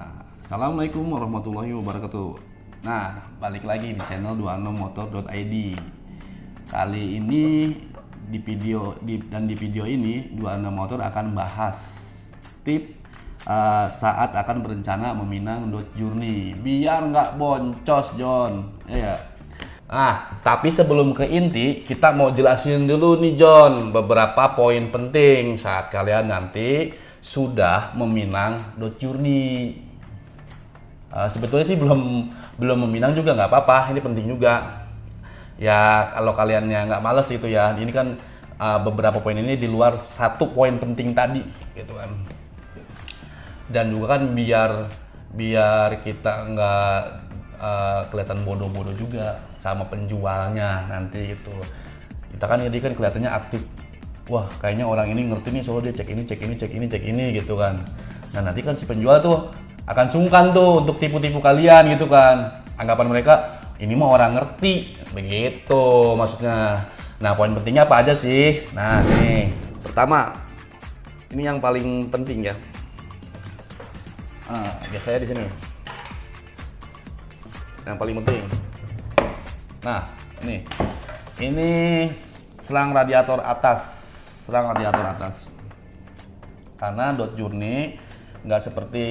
Nah, Assalamualaikum warahmatullahi wabarakatuh. Nah, balik lagi di channel 26motor.id. Kali ini di video ini 26 Motor akan bahas tip saat akan berencana meminang Dodge Journey biar nggak boncos, John. Ya. Nah, tapi sebelum ke inti, kita mau jelasin dulu nih, John, beberapa poin penting saat kalian nanti sudah meminang Dodge Journey. Sebetulnya sih belum meminang juga nggak apa-apa, ini penting juga. Ya kalau kaliannya nggak males itu ya, ini kan beberapa poin ini di luar satu poin penting tadi, gitu kan. Dan juga kan biar kita nggak kelihatan bodoh-bodoh juga sama penjualnya nanti gitu. Kita kan ini kan kelihatannya aktif. Wah, kayaknya orang ini ngerti nih, soalnya dia cek ini gitu kan. Nah, nanti kan si penjual tuh akan sungkan tuh untuk tipu-tipu kalian gitu kan. Anggapan mereka ini mah orang ngerti, begitu maksudnya. Nah, poin pentingnya apa aja sih? Nah, nih. Pertama, ini yang paling penting ya. Biasanya di sini. Yang paling penting. Nah, ini selang radiator atas. Karena Dodge Journey nggak seperti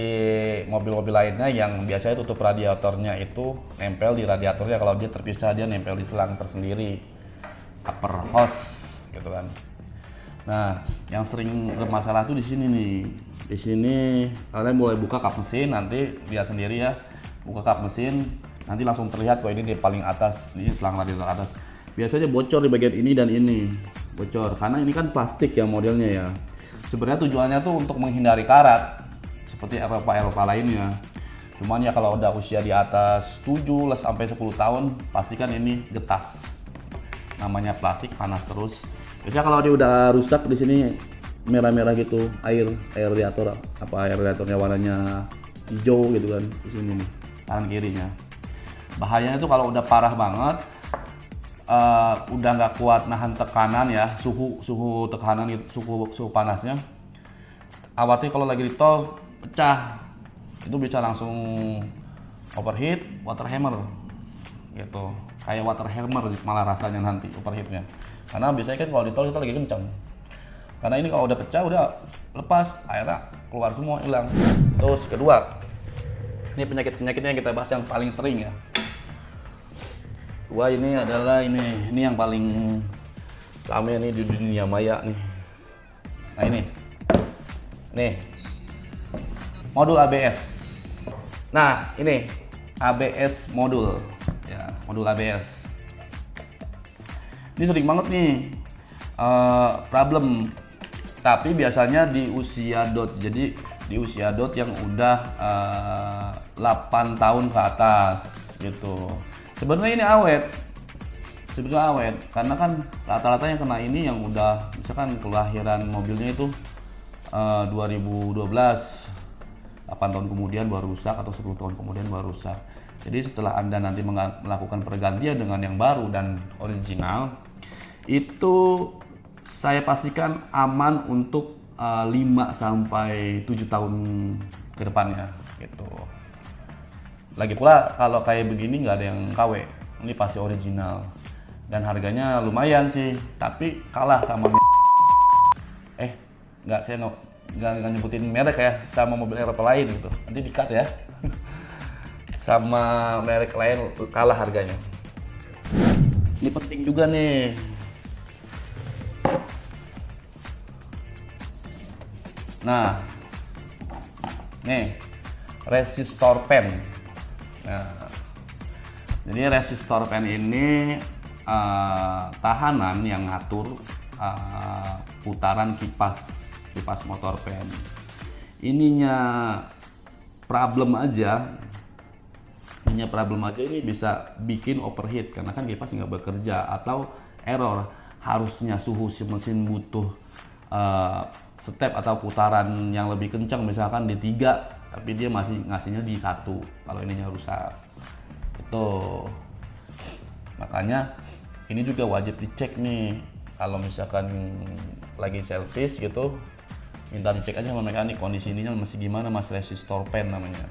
mobil-mobil lainnya yang biasanya tutup radiatornya itu nempel di radiatornya. Kalau dia terpisah, dia nempel di selang tersendiri, upper hose gitu kan. Nah, yang sering bermasalah tuh di sini nih. Di sini kalian boleh buka kap mesin, nanti lihat sendiri ya. Buka kap mesin, nanti langsung terlihat kok ini di paling atas, ini selang radiator atas. Biasanya bocor di bagian ini dan ini. Bocor karena ini kan plastik ya modelnya ya. Sebenarnya tujuannya tuh untuk menghindari karat seperti Eropa lainnya. Cuman ya kalau udah usia di atas 7 sampai 10 tahun pastikan ini getas. Namanya plastik, panas terus. Biasanya kalau dia udah rusak di sini merah-merah gitu, air radiatornya warnanya hijau gitu kan di sini nih, kanan kirinya. Bahayanya tuh kalau udah parah banget, udah nggak kuat nahan tekanan ya, suhu tekanan itu, suhu panasnya. Awalnya kalau lagi di tol pecah, itu bisa langsung overheat, water hammer gitu. Kayak water hammer malah rasanya nanti overheatnya. Karena biasanya kan kalau di tol kita lagi kencang. Karena ini kalau udah pecah udah lepas, airnya keluar semua, hilang. Terus kedua, ini penyakitnya yang kita bahas yang paling sering ya. Wah, ini adalah ini yang paling rame nih di dunia maya nih. Nah, nih modul ABS. Nah, ini ABS modul ya, modul ABS. Ini sering banget nih problem. Tapi biasanya di usia Dodge, jadi di usia Dodge yang udah 8 tahun ke atas gitu. Sebenarnya ini awet, karena kan rata-rata yang kena ini yang udah misalkan kelahiran mobilnya itu 2012, 8 tahun kemudian baru rusak atau 10 tahun kemudian baru rusak. Jadi setelah Anda nanti melakukan pergantian dengan yang baru dan original, itu saya pastikan aman untuk 5 sampai 7 tahun ke depannya gitu. Lagi pula kalau kayak begini nggak ada yang KW, ini pasti original dan harganya lumayan sih, tapi kalah sama nggak nyebutin merek ya, sama mobil Eropa lain gitu, nanti di-cut ya. Sama merek lain kalah harganya. Ini penting juga nih. Nah, nih resistor pen. Nah, jadi resistor pen ini tahanan yang ngatur putaran kipas motor pen. Ininya problem aja ini bisa bikin overheat karena kan kipas nggak bekerja atau error. Harusnya suhu si mesin butuh step atau putaran yang lebih kencang, misalkan di 3, tapi dia masih ngasihnya di 1 kalau ininya rusak. Itu makanya ini juga wajib dicek nih kalau misalkan lagi service gitu. minta dicek aja sama mekanik kondisi ininya masih gimana mas, resistor pen namanya.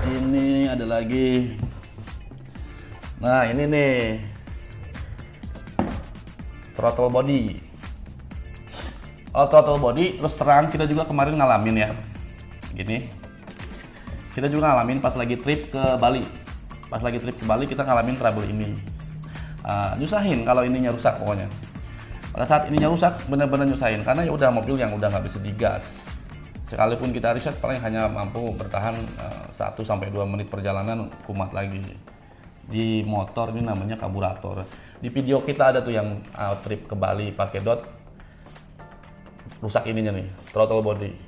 Ini ada lagi, nah ini nih throttle body. Throttle body terus terang kita juga kemarin ngalamin ya, gini kita juga ngalamin pas lagi trip ke Bali. Pas lagi trip ke Bali kita ngalamin trouble ini. Nyusahin kalau ininya rusak pokoknya. Pada saat ininya rusak bener-bener nyusahin karena ya udah mobil yang udah nggak bisa digas. Sekalipun kita riset paling hanya mampu bertahan 1-2 menit perjalanan kumat lagi. Di motor ini namanya karburator. Di video kita ada tuh yang trip ke Bali pakai DOT, rusak ininya nih, throttle body.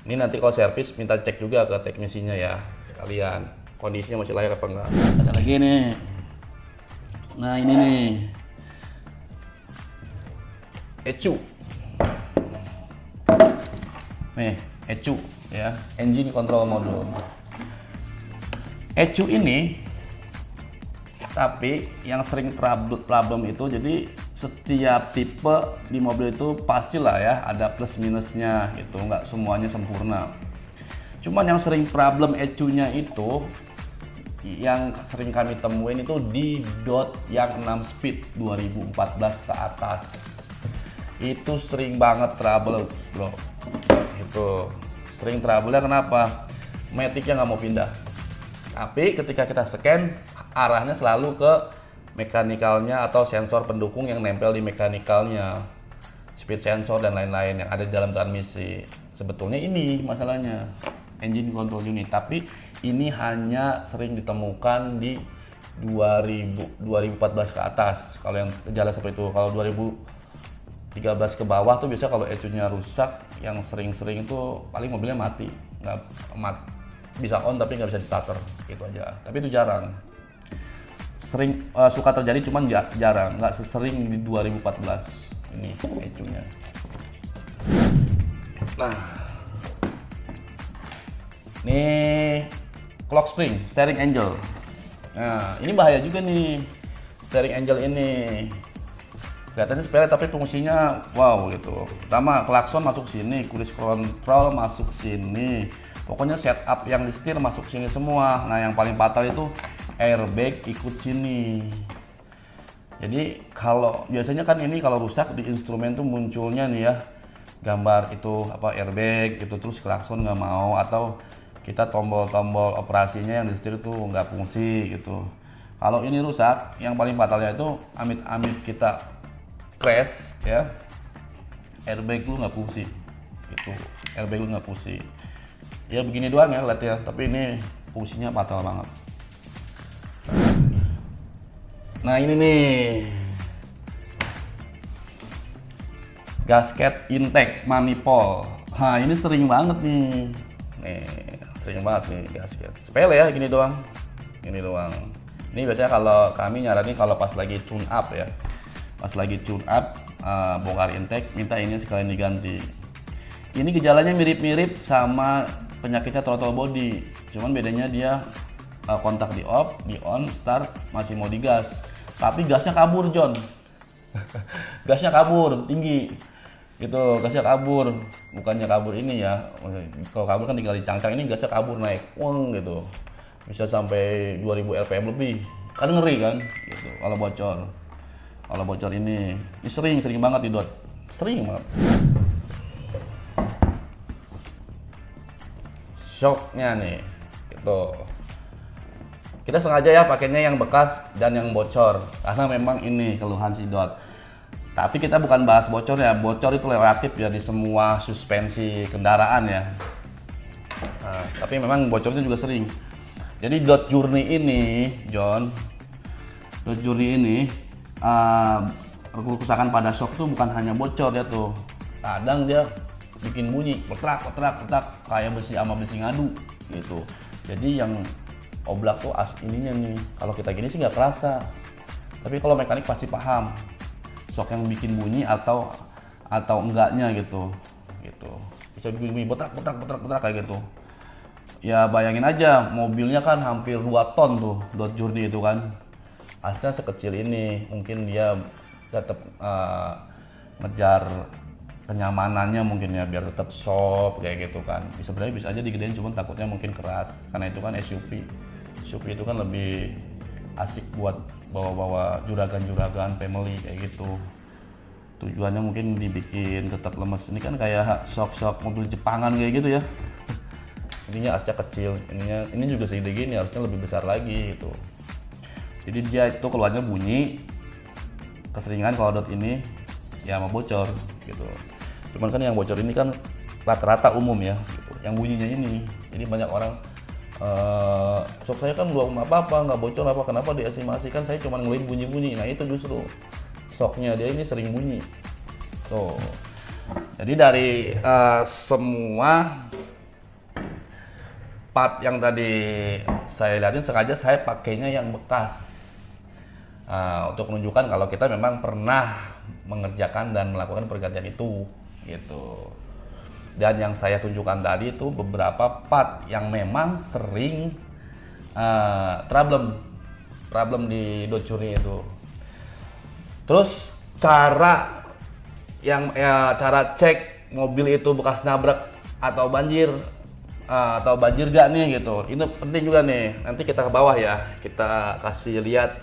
Ini nanti kalau servis minta cek juga ke teknisinya ya sekalian, kondisinya masih layak apa enggak. Ada lagi nih, nah ini nih ECU nih, ECU ya, engine control module. ECU ini tapi yang sering problem itu, jadi setiap tipe di mobil itu pastilah ya ada plus minusnya gitu, nggak semuanya sempurna. Cuman yang sering problem ECU-nya itu yang sering kami temuin itu di DOT yang 6 speed 2014 ke atas. Itu sering banget trouble bro. Itu sering trouble-nya kenapa? Matic-nya nggak mau pindah. Tapi ketika kita scan arahnya selalu ke mekanikalnya atau sensor pendukung yang nempel di mekanikalnya, speed sensor dan lain-lain yang ada di dalam transmisi. Sebetulnya ini masalahnya engine control unit, tapi ini hanya sering ditemukan di 2014 ke atas. Kalau yang gejala seperti itu, kalau 2013 ke bawah tuh biasa kalau ECU-nya rusak, yang sering-sering itu paling mobilnya mati, bisa on tapi nggak bisa di starter, gitu aja. Tapi itu jarang. Sering suka terjadi, cuman jarang, nggak sesering di 2014 ini ECU-nya. Nah, ini clock spring, steering angel. Nah, ini bahaya juga nih steering angel ini. Kelihatannya sepele tapi fungsinya wow gitu. Pertama, klakson masuk sini, cruise control masuk sini. Pokoknya setup yang di setir masuk sini semua. Nah, yang paling fatal itu airbag ikut sini. Jadi kalau biasanya kan ini kalau rusak di instrumen tuh munculnya nih ya gambar itu apa airbag gitu, terus klakson nggak mau, atau kita tombol-tombol operasinya yang di setir tuh nggak fungsi gitu. Kalau ini rusak, yang paling fatalnya itu amit-amit kita crash ya, airbag lu nggak fungsi gitu, airbag lu nggak fungsi. Ya begini doang ya lihat ya, tapi ini fungsinya fatal banget. Nah ini nih gasket intake manifold. Nah ini sering banget nih, sering banget nih gasket. Sepele ya, gini doang, gini doang. Ini biasanya kalau kami nyaranin kalau pas lagi tune up ya, pas lagi tune up bongkar intake, minta ini sekalian diganti. Ini gejalanya mirip-mirip sama penyakitnya throttle body, cuman bedanya dia kontak di off, di on, start masih mau digas, tapi gasnya kabur John. Gasnya kabur tinggi gitu, gasnya kabur, bukannya kabur ini ya, kalau kabur kan tinggal dicangcang, ini gasnya kabur naik wong gitu, bisa sampai 2000 rpm lebih, kan ngeri kan gitu kalau bocor ini sering banget di DOT, sering banget. Shocknya nih gitu, kita sengaja ya pakainya yang bekas dan yang bocor karena memang ini keluhan si DOT. Tapi kita bukan bahas bocor ya, bocor itu relatif ya di semua suspensi kendaraan ya. Nah, tapi memang bocornya juga sering. Jadi DOT Journey ini, John, DOT Journey ini kerusakan pada shock tuh bukan hanya bocor ya tuh, kadang dia bikin bunyi petrak kayak besi sama besi ngadu gitu. Jadi yang oblak tuh ininya nih, kalau kita gini sih nggak kerasa, tapi kalau mekanik pasti paham shock yang bikin bunyi atau enggaknya gitu bisa bikin bunyi petrak kayak gitu. Ya bayangin aja, mobilnya kan hampir 2 ton tuh DOT Journey itu kan, aslinya sekecil ini, mungkin dia tetap ngejar kenyamanannya mungkin ya, biar tetap soft kayak gitu kan. Sebenarnya bisa aja digedein, cuman takutnya mungkin keras karena itu kan SUV itu kan lebih asik buat bawa-bawa juragan-juragan family kayak gitu. Tujuannya mungkin dibikin tetap lemes. Ini kan kayak sok-sok mobil Jepangan kayak gitu ya. Ininya asnya kecil, ini juga segede gini, harusnya lebih besar lagi gitu. Jadi dia itu keluarnya bunyi, keseringan kalau dot ini ya mau bocor gitu. Cuman kan yang bocor ini kan rata-rata umum ya gitu. Yang bunyinya ini, jadi banyak orang sok saya kan belum apa-apa, nggak bocor apa, kenapa diestimasikan, saya cuma ngeluarin bunyi-bunyi. Nah itu justru shocknya dia ini sering bunyi tuh. Jadi dari semua part yang tadi saya lihatin, sengaja saya pakainya yang bekas untuk menunjukkan kalau kita memang pernah mengerjakan dan melakukan pergantian itu gitu. Dan yang saya tunjukkan tadi itu beberapa part yang memang sering problem di Dodge Journey itu. Terus cara cek mobil itu bekas nabrak atau banjir gak nih gitu. Ini penting juga nih. Nanti kita ke bawah ya, kita kasih lihat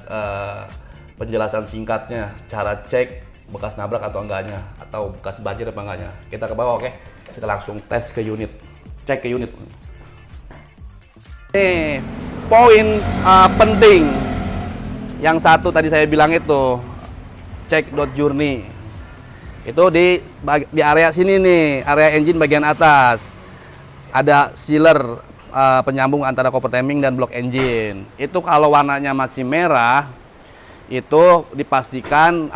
penjelasan singkatnya cara cek bekas nabrak atau enggaknya, atau bekas banjir apa enggaknya. Kita ke bawah, oke? Kita langsung tes ke unit, cek ke unit. Nih, poin penting yang satu tadi saya bilang itu, cek Dodge Journey. Itu di area sini nih, area engine bagian atas. Ada sealer penyambung antara copper timing dan block engine. Itu kalau warnanya masih merah, itu dipastikan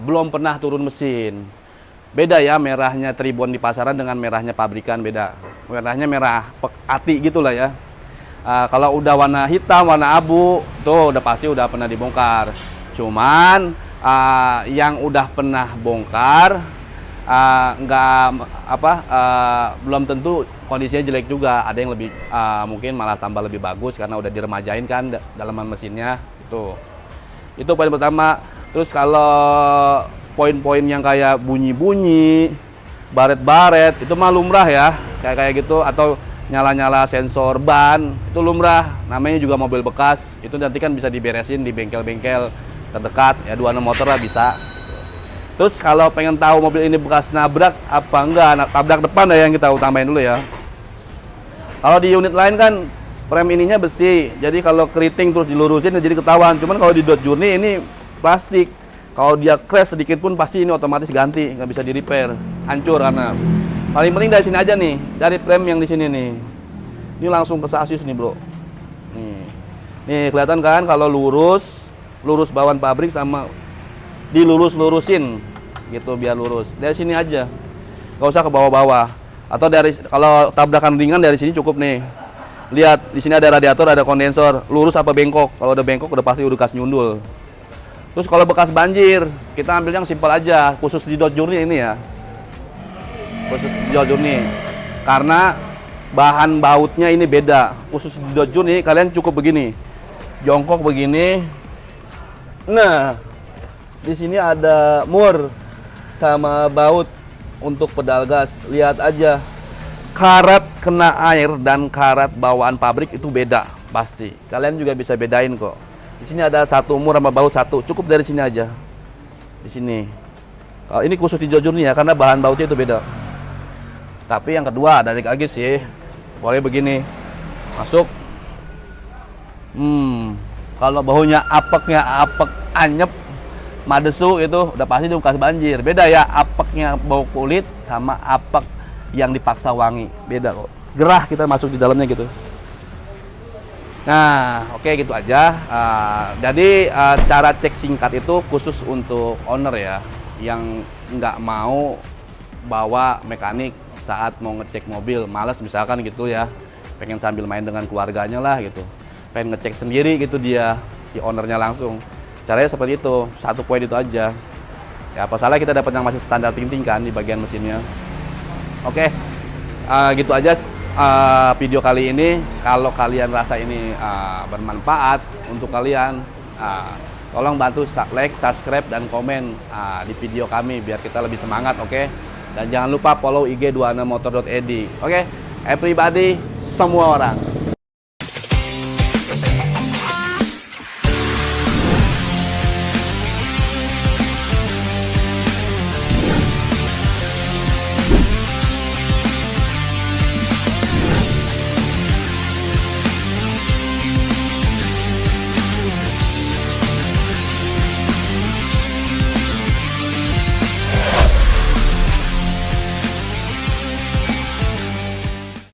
belum pernah turun mesin. Beda ya merahnya Tribon di pasaran dengan merahnya pabrikan, beda. Merahnya merah ati gitulah ya. Kalau udah warna hitam, warna abu, tuh udah pasti udah pernah dibongkar. Cuman yang udah pernah bongkar belum tentu kondisinya jelek juga. Ada yang lebih mungkin malah tambah lebih bagus karena udah diremajain kan dalaman mesinnya. Itu poin pertama. Terus kalau poin-poin yang kayak bunyi-bunyi, baret-baret, itu mah lumrah ya, kayak gitu, atau nyala-nyala sensor ban, itu lumrah, namanya juga mobil bekas. Itu nanti kan bisa diberesin di bengkel-bengkel terdekat, ya 26 motor lah bisa. Terus kalau pengen tahu mobil ini bekas nabrak apa enggak, tabrak depan ya yang kita utamain dulu ya. Kalau di unit lain kan rem ininya besi, jadi kalau keriting terus dilurusin jadi ketahuan. Cuman kalau di Dodge Journey ini plastik. Kalau dia crash sedikit pun pasti ini otomatis ganti, nggak bisa di repair, hancur. Karena paling penting dari sini aja nih, dari frame yang di sini nih. Ini langsung ke sasis nih bro. Nih kelihatan kan kalau lurus bawaan pabrik sama dilurus-lurusin gitu biar lurus. Dari sini aja, nggak usah ke bawah-bawah. Atau kalau tabrakan ringan dari sini cukup nih. Lihat di sini ada radiator, ada kondensor, lurus apa bengkok. Kalau udah bengkok udah pasti udah kas nyundul. Terus kalau bekas banjir, kita ambil yang simpel aja, khusus di Dodge Journey ini ya. Khusus di Dodge Journey. Karena bahan bautnya ini beda. Khusus di Dodge Journey kalian cukup begini. Jongkok begini. Nah, di sini ada mur sama baut untuk pedal gas. Lihat aja. Karat kena air dan karat bawaan pabrik itu beda pasti. Kalian juga bisa bedain kok. Di sini ada satu mur sama baut satu, cukup dari sini aja. Di sini. Kalau ini khusus di Dodge Journey ya, karena bahan bautnya itu beda. Tapi yang kedua ada lagi sih. Boleh begini. Masuk. Kalau baunya apeknya apek anyep, madesu itu udah pasti itu bekas banjir. Beda ya apeknya bau kulit sama apek yang dipaksa wangi. Beda kok. Gerah kita masuk di dalamnya gitu. Nah, oke gitu aja. Jadi cara cek singkat itu khusus untuk owner ya, yang nggak mau bawa mekanik saat mau ngecek mobil, males misalkan gitu ya, pengen sambil main dengan keluarganya lah gitu, pengen ngecek sendiri gitu dia, si ownernya langsung. Caranya seperti itu, satu poin itu aja. Ya apa salah kita dapat yang masih standar tinting kan di bagian mesinnya. Oke, gitu aja. Video kali ini, kalau kalian rasa ini bermanfaat untuk kalian, tolong bantu like, subscribe, dan komen di video kami biar kita lebih semangat, oke? Dan jangan lupa follow IG 26motor.id. Oke, everybody, semua orang.